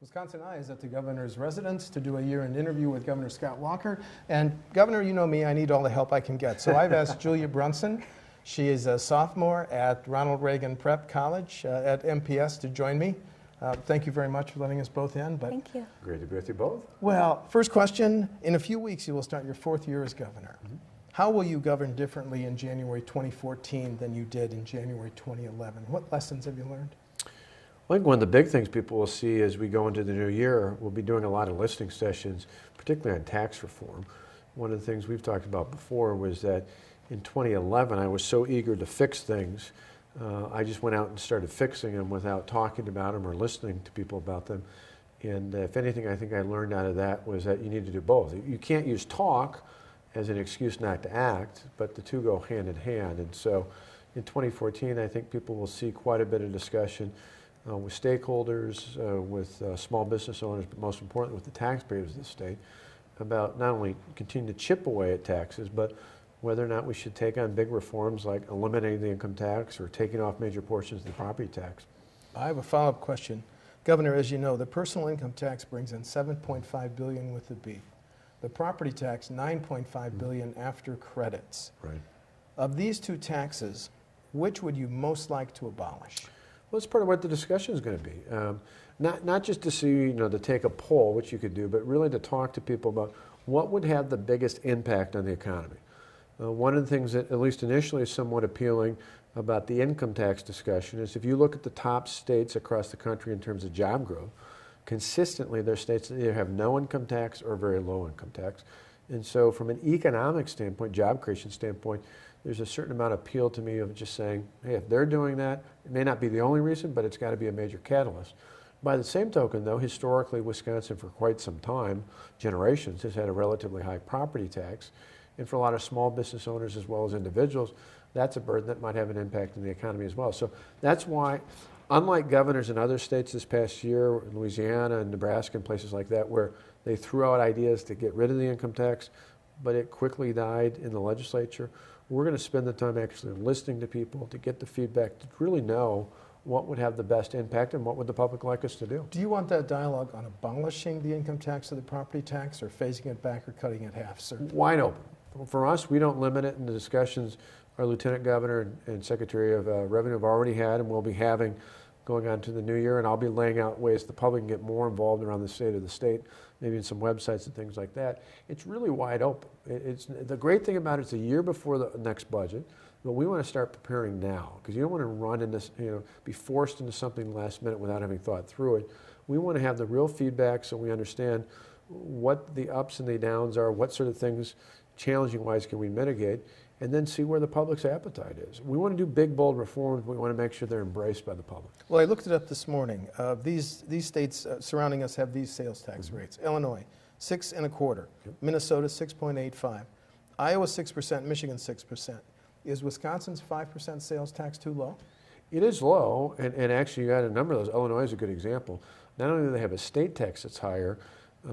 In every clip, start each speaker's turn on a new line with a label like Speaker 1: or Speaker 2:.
Speaker 1: Wisconsin Eye is at the governor's residence to do a year-end interview with Governor Scott Walker. And Governor, you know me, I need all the help I can get. So I've asked Julia Brunson. She is a sophomore at Ronald Reagan Prep College at MPS to join me. Thank you very much for letting us both in. But
Speaker 2: thank you.
Speaker 3: Great to be with you both.
Speaker 1: Well, first question. In a few weeks, you will start your 4th year as governor. Mm-hmm. How will you govern differently in January 2014 than you did in January 2011? What lessons have you learned?
Speaker 3: I think one of the big things people will see as we go into the new year, we'll be doing a lot of listening sessions, particularly on tax reform. One of the things we've talked about before was that in 2011, I was so eager to fix things, I just went out and started fixing them without talking about them or listening to people about them. And if anything, I think I learned out of that was that you need to do both. You can't use talk as an excuse not to act, but the two go hand in hand. And so in 2014, I think people will see quite a bit of discussion with stakeholders, with small business owners, but most importantly with the taxpayers of the state, about not only continuing to chip away at taxes, but whether or not we should take on big reforms like eliminating the income tax or taking off major portions of the property tax.
Speaker 1: I have a follow-up question. Governor, as you know, the personal income tax brings in $7.5 billion with the B. The property tax, $9.5 billion after credits.
Speaker 3: Right.
Speaker 1: Of these two taxes, which would you most like to abolish?
Speaker 3: Well, that's part of what the discussion is going to be. Not just to see, to take a poll, which you could do, but really to talk to people about what would have the biggest impact on the economy. One of the things that, at least initially, is somewhat appealing about the income tax discussion is if you look at the top states across the country in terms of job growth, consistently they're states that either have no income tax or very low income tax. And so from an economic standpoint, job creation standpoint, there's a certain amount of appeal to me of just saying, hey, if they're doing that, it may not be the only reason, but it's got to be a major catalyst. By the same token, though, historically, Wisconsin for quite some time, generations, has had a relatively high property tax. And for a lot of small business owners as well as individuals, that's a burden that might have an impact on the economy as well. So that's why, unlike governors in other states this past year, Louisiana and Nebraska and places like that, where they threw out ideas to get rid of the income tax, but it quickly died in the legislature, we're going to spend the time actually listening to people to get the feedback to really know what would have the best impact and what would the public like us to do.
Speaker 1: Do you want that dialogue on abolishing the income tax or the property tax, or phasing it back or cutting it half? Sir?
Speaker 3: Wide open. For us, we don't limit it in the discussions our Lieutenant Governor and Secretary of Revenue have already had and will be having going on to the new year, and I'll be laying out ways the public can get more involved around the state of the state, maybe in some websites and things like that. It's really wide open. It's the great thing about it's a year before the next budget, but we want to start preparing now because you don't want to run into, be forced into something last minute without having thought through it. We want to have the real feedback so we understand what the ups and the downs are, what sort of things, challenging-wise, can we mitigate, and then see where the public's appetite is. We want to do big, bold reforms, but we want to make sure they're embraced by the public.
Speaker 1: Well, I looked it up this morning. These states surrounding us have these sales tax rates. Illinois, 6.25%. Yep. Minnesota, 6.85%. Iowa, 6%. Michigan, 6%. Is Wisconsin's 5% sales tax too low?
Speaker 3: It is low, and actually you got a number of those. Illinois is a good example. Not only do they have a state tax that's higher,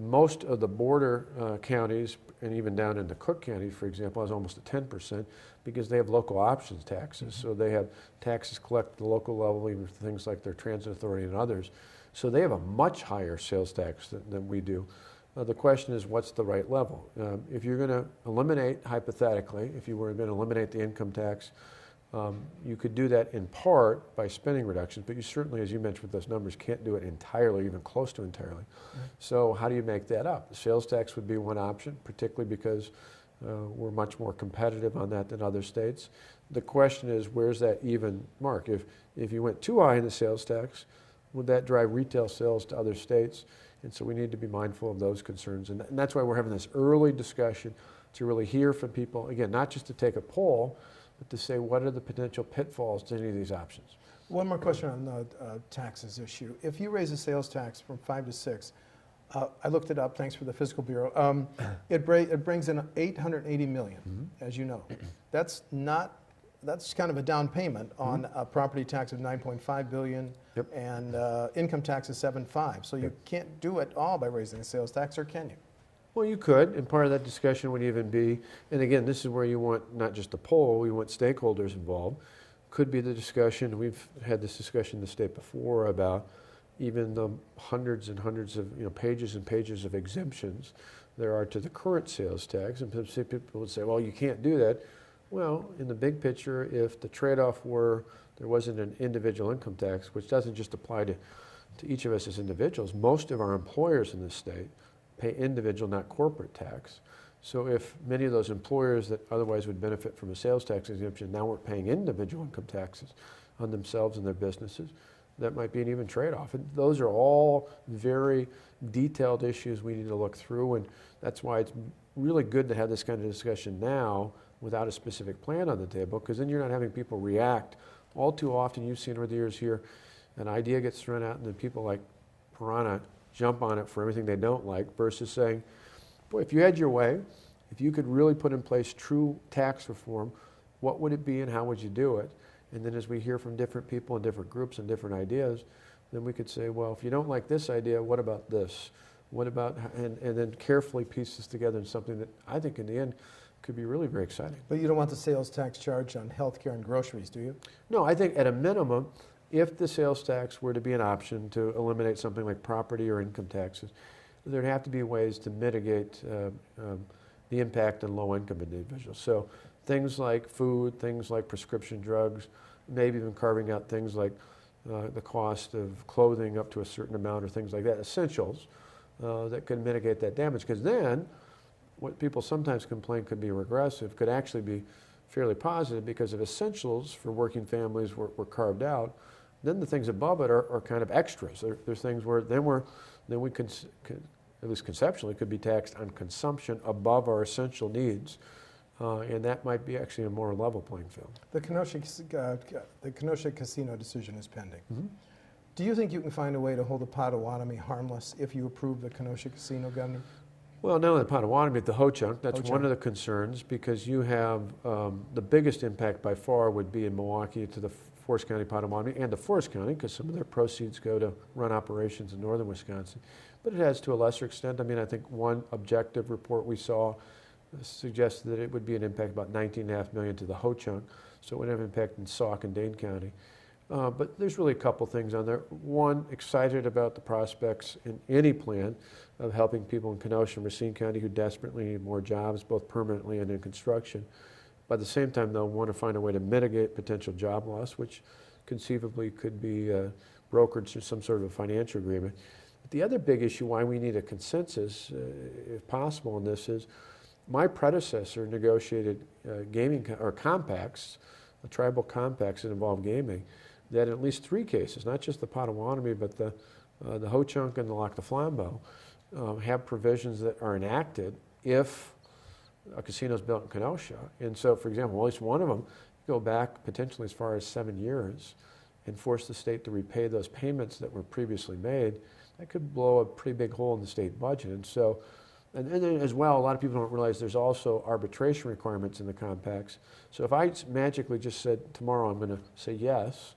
Speaker 3: most of the border counties, and even down into Cook County, for example, has almost a 10% because they have local options taxes. Mm-hmm. So they have taxes collected at the local level, even for things like their transit authority and others. So they have a much higher sales tax than we do. The question is, what's the right level? If you're going to eliminate, hypothetically, if you were going to eliminate the income tax, you could do that in part by spending reductions, but you certainly, as you mentioned with those numbers, can't do it entirely, even close to entirely. Right. So how do you make that up? The sales tax would be one option, particularly because we're much more competitive on that than other states. The question is, where's that even mark? If you went too high in the sales tax, would that drive retail sales to other states? And so we need to be mindful of those concerns. And that's why we're having this early discussion to really hear from people, again, not just to take a poll, but to say what are the potential pitfalls to any of these options.
Speaker 1: One more question on the taxes issue. If you raise the sales tax from 5 to 6, I looked it up, thanks for the Fiscal Bureau, it brings in $880 million, mm-hmm. as you know. That's kind of a down payment on a property tax of $9.5 billion. Yep. And income tax is $7.5. So you can't do it all by raising the sales tax, or can you?
Speaker 3: Well, you could, and part of that discussion would even be, and again, this is where you want not just a poll, you want stakeholders involved. Could be the discussion, we've had this discussion in the state before about, even the hundreds and hundreds of pages and pages of exemptions there are to the current sales tax. And people would say, well, you can't do that. Well, in the big picture, if the trade-off were there wasn't an individual income tax, which doesn't just apply to each of us as individuals, most of our employers in this state pay individual, not corporate tax. So if many of those employers that otherwise would benefit from a sales tax exemption now weren't paying individual income taxes on themselves and their businesses, that might be an even trade-off. And those are all very detailed issues we need to look through, and that's why it's really good to have this kind of discussion now without a specific plan on the table, because then you're not having people react. All too often, you've seen over the years here, an idea gets thrown out and then people like piranha jump on it for everything they don't like, versus saying, boy, if you had your way, if you could really put in place true tax reform, what would it be and how would you do it? And then as we hear from different people and different groups and different ideas, then we could say, well, if you don't like this idea, what about this? What about, and then carefully piece this together in something that I think in the end could be really very exciting.
Speaker 1: But you don't want the sales tax charge on healthcare and groceries, do you?
Speaker 3: No, I think at a minimum, if the sales tax were to be an option to eliminate something like property or income taxes, there'd have to be ways to mitigate the impact on low-income individuals. So things like food, things like prescription drugs, maybe even carving out things like the cost of clothing up to a certain amount or things like that, essentials that could mitigate that damage. Because then what people sometimes complain could be regressive could actually be fairly positive, because if essentials for working families were carved out, then the things above it are kind of extras. There's things where then we could, at least conceptually, could be taxed on consumption above our essential needs. And that might be actually a more level playing field.
Speaker 1: The Kenosha casino decision is pending.
Speaker 3: Mm-hmm.
Speaker 1: Do you think you can find a way to hold the Potawatomi harmless if you approve the Kenosha casino, Governor?
Speaker 3: Well, not only the Potawatomi, but the Ho-Chunk. That's
Speaker 1: Ho-Chunk.
Speaker 3: one of the concerns, because you have the biggest impact by far would be in Milwaukee to the Forest County Potawatomi and to Forest County, because some of their proceeds go to run operations in northern Wisconsin. But it has to a lesser extent. I mean, I think one objective report we saw suggested that it would be an impact about $19.5 million to the Ho-Chunk, so it would have an impact in Sauk and Dane County. But there's really a couple things on there. One, excited about the prospects in any plan of helping people in Kenosha and Racine County who desperately need more jobs, both permanently and in construction. By the same time, though, want to find a way to mitigate potential job loss, which conceivably could be brokered through some sort of a financial agreement. But the other big issue why we need a consensus, if possible, in this is my predecessor negotiated gaming or compacts, tribal compacts that involve gaming, that in at least 3 cases, not just the Potawatomi, but the Ho-Chunk and the Lac de Flambeau, have provisions that are enacted if a casino is built in Kenosha. And so, for example, at least one of them go back potentially as far as 7 years and force the state to repay those payments that were previously made. That could blow a pretty big hole in the state budget. And so, and then as well, a lot of people don't realize there's also arbitration requirements in the compacts. So if I magically just said tomorrow I'm going to say yes,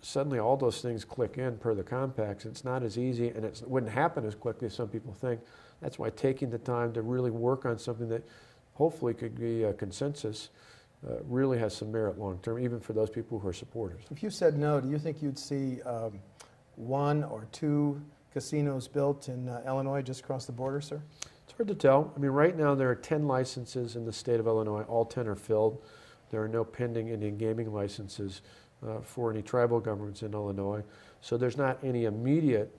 Speaker 3: suddenly all those things click in per the compacts. It's not as easy, and it wouldn't happen as quickly as some people think. That's why taking the time to really work on something that hopefully could be a consensus really has some merit long term, even for those people who are supporters.
Speaker 1: If you said no, do you think you'd see 1 or 2 casinos built in Illinois just across the border, sir?
Speaker 3: It's hard to tell. I mean, right now there are 10 licenses in the state of Illinois. All 10 are filled. There are no pending Indian gaming licenses for any tribal governments in Illinois. So there's not any immediate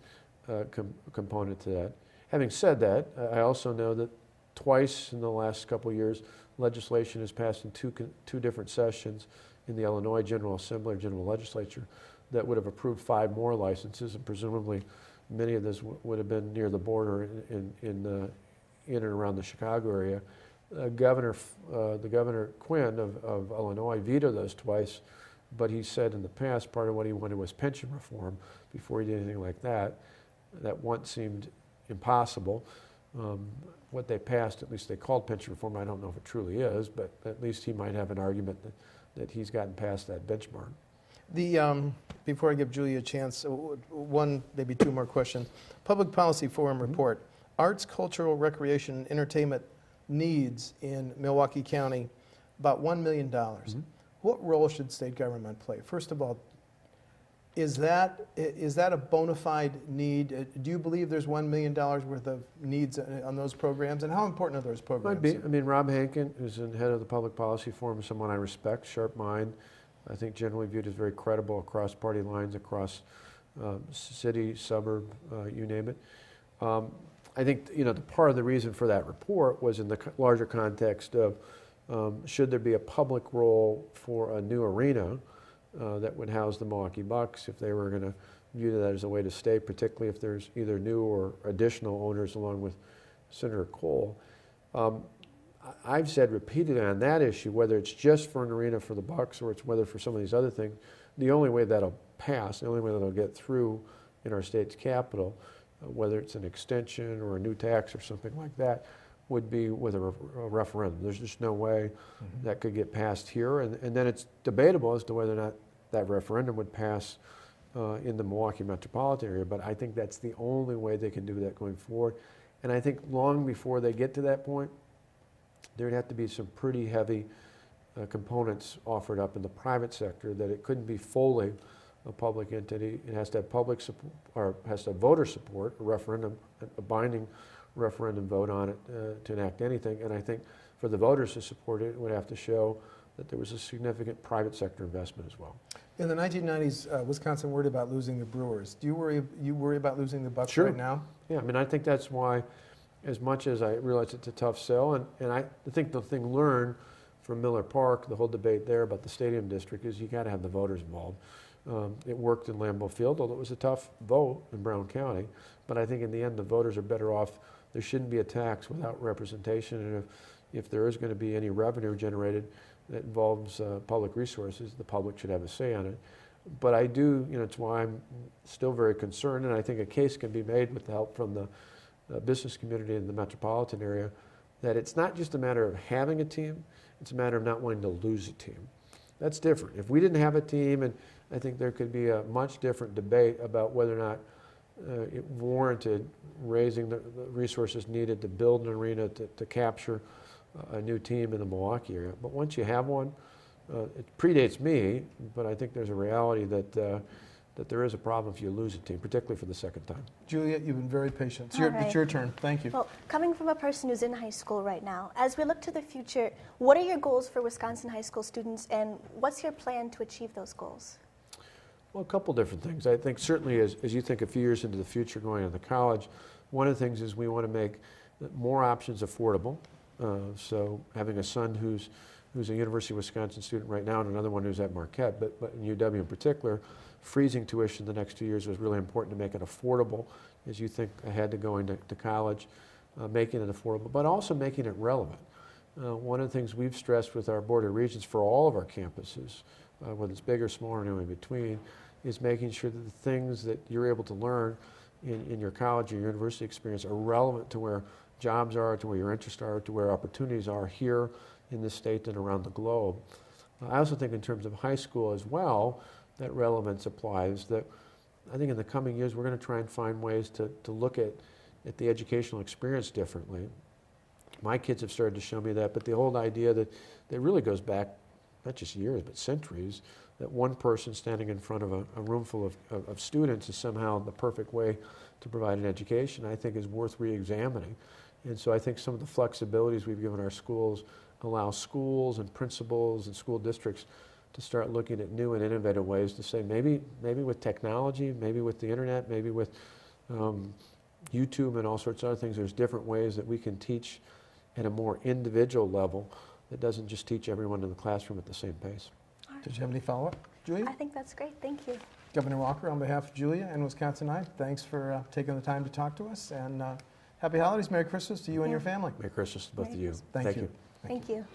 Speaker 3: component to that. Having said that, I also know that twice in the last couple of years, legislation has passed in two different sessions in the Illinois General Assembly or General Legislature that would have approved 5 more licenses, and presumably many of those would have been near the border in and around the Chicago area. The Governor Quinn of Illinois vetoed those twice, but he said in the past part of what he wanted was pension reform before he did anything like that. That once seemed impossible. What they passed, at least they called pension reform. I don't know if it truly is, but at least he might have an argument that he's gotten past that benchmark.
Speaker 1: Before I give Julia a chance, one, maybe 2 more questions. Public Policy Forum report, arts, cultural, recreation, and entertainment needs in Milwaukee County, about $1 million. What role should state government play? First of all, Is that a bona fide need? Do you believe there's $1 million worth of needs on those programs? And how important are those programs?
Speaker 3: Might be. I mean, Rob Hankin, who's the head of the Public Policy Forum, is someone I respect, sharp mind. I think generally viewed as very credible across party lines, across city, suburb, you name it. I think the part of the reason for that report was in the larger context of should there be a public role for a new arena that would house the Milwaukee Bucks if they were going to view that as a way to stay, particularly if there's either new or additional owners along with Senator Cole. I've said repeatedly on that issue, whether it's just for an arena for the Bucks or it's whether for some of these other things, the only way that'll pass, the only way that'll get through in our state's capital, whether it's an extension or a new tax or something like that, would be with a referendum. There's just no way that could get passed here. And then it's debatable as to whether or not that referendum would pass in the Milwaukee metropolitan area. But I think that's the only way they can do that going forward. And I think long before they get to that point, there'd have to be some pretty heavy components offered up in the private sector that it couldn't be fully a public entity. It has to have public support, or has to have voter support, a referendum, a binding referendum vote on it to enact anything. And I think for the voters to support it, it would have to show that there was a significant private sector investment as well.
Speaker 1: In the 1990s, Wisconsin worried about losing the Brewers. Do you worry about losing the Bucks right now?
Speaker 3: Yeah, I mean, I think that's why, as much as I realize it's a tough sell, and I think the thing learned from Miller Park, the whole debate there about the stadium district, is you got to have the voters involved. It worked in Lambeau Field, although it was a tough vote in Brown County. But I think in the end, the voters are better off. There shouldn't be a tax without representation, and if there is going to be any revenue generated that involves public resources, the public should have a say on it. But I do, it's why I'm still very concerned, and I think a case can be made with the help from the business community in the metropolitan area, that it's not just a matter of having a team, it's a matter of not wanting to lose a team. That's different. If we didn't have a team, and I think there could be a much different debate about whether or not it warranted raising the resources needed to build an arena to capture a new team in the Milwaukee area. But once you have one, it predates me, but I think there's a reality that there is a problem if you lose a team, particularly for the second time.
Speaker 1: Julia, you've been very patient.
Speaker 2: It's
Speaker 1: your turn. Thank you.
Speaker 2: Well, coming from a person who's in high school right now, as we look to the future, what are your goals for Wisconsin high school students, and what's your plan to achieve those goals?
Speaker 3: Well, a couple different things. I think certainly as you think a few years into the future going into college, one of the things is we want to make more options affordable. So having a son who's a University of Wisconsin student right now and another one who's at Marquette, but in UW in particular, freezing tuition the next 2 years was really important to make it affordable as you think ahead to going to college, making it affordable, but also making it relevant. One of the things we've stressed with our Board of Regents for all of our campuses, whether it's big or small or in between, is making sure that the things that you're able to learn in your college or your university experience are relevant to where jobs are, to where your interests are, to where opportunities are here in the state and around the globe. I also think in terms of high school as well, that relevance applies. That I think in the coming years we're going to try and find ways to look at the educational experience differently. My kids have started to show me that, but the whole idea that really goes back not just years but centuries, that one person standing in front of a room full of students is somehow the perfect way to provide an education, I think is worth re-examining. And so I think some of the flexibilities we've given our schools allow schools and principals and school districts to start looking at new and innovative ways to say maybe with technology, maybe with the internet, maybe with YouTube and all sorts of other things, there's different ways that we can teach at a more individual level that doesn't just teach everyone in the classroom at the same pace.
Speaker 1: Did you have any follow-up, Julia?
Speaker 2: I think that's great. Thank you.
Speaker 1: Governor Walker, on behalf of Julia and Wisconsinite, thanks for taking the time to talk to us, and happy holidays. Merry Christmas to you and your family.
Speaker 3: Merry Christmas to both of you.
Speaker 1: Thank you.
Speaker 2: Thank you.